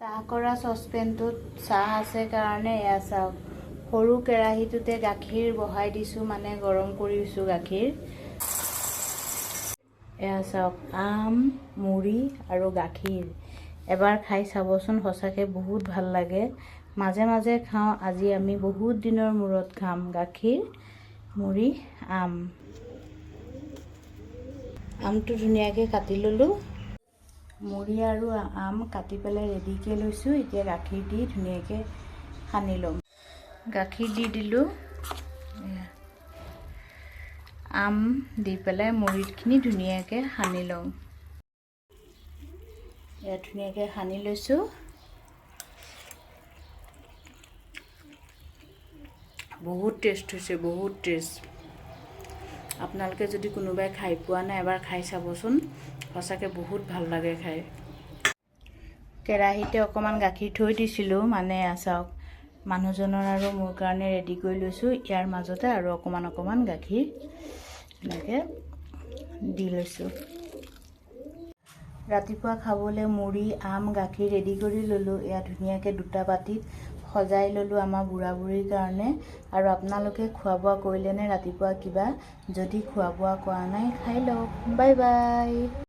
চাহ কৰা চচপেনটোত চাহ আছে কাৰণে এয়া চাওক সৰু কেৰাহীটোতে গাখীৰ বহাই দিছোঁ, মানে গৰম কৰিছোঁ গাখীৰ। এয়া চাওক আম, মুড়ি আৰু গাখীৰ। এবাৰ খাই চাবচোন, সঁচাকৈ বহুত ভাল লাগে। মাজে মাজে খাওঁ, আজি আমি বহুত দিনৰ মূৰত খাম গাখীৰ, মুড়ি, আম। আমটো ধুনীয়াকৈ কাটি ল'লোঁ। মুড়ি আৰু আম কাটি পেলাই ৰেডিকৈ লৈছোঁ। এতিয়া গাখীৰ দি ধুনীয়াকৈ সানি ল'ম। গাখীৰ দি দিলোঁ, আম দি পেলাই মুড়িখিনি ধুনীয়াকৈ সানি লওঁ। ইয়াত ধুনীয়াকৈ সানি লৈছোঁ। বহুত টেষ্ট হৈছে, বহুত টেষ্ট। আপোনালোকে যদি কোনোবাই খাই পোৱা নাই, এবাৰ খাই চাবচোন, সঁচাকৈ বহুত ভাল লাগে খাই। কেৰাহীতে অকণমান গাখীৰ থৈ দিছিলোঁ, মানে চাওক মানুহজনৰ আৰু মোৰ কাৰণে ৰেডি কৰি লৈছোঁ। ইয়াৰ মাজতে আৰু অকণমান গাখীৰ এনেকৈ দি লৈছোঁ। ৰাতিপুৱা খাবলৈ মুড়ি, আম, গাখীৰ ৰেডি কৰি ল'লোঁ। এয়া ধুনীয়াকৈ দুটা বাটিত সজাই ল'লোঁ আমাৰ বুঢ়া বুঢ়ীৰ কাৰণে। আৰু আপোনালোকে খোৱা বোৱা কৰিলেনে ৰাতিপুৱা কিবা? যদি খোৱা বোৱা কৰা নাই, খাই লওক। Bye bye.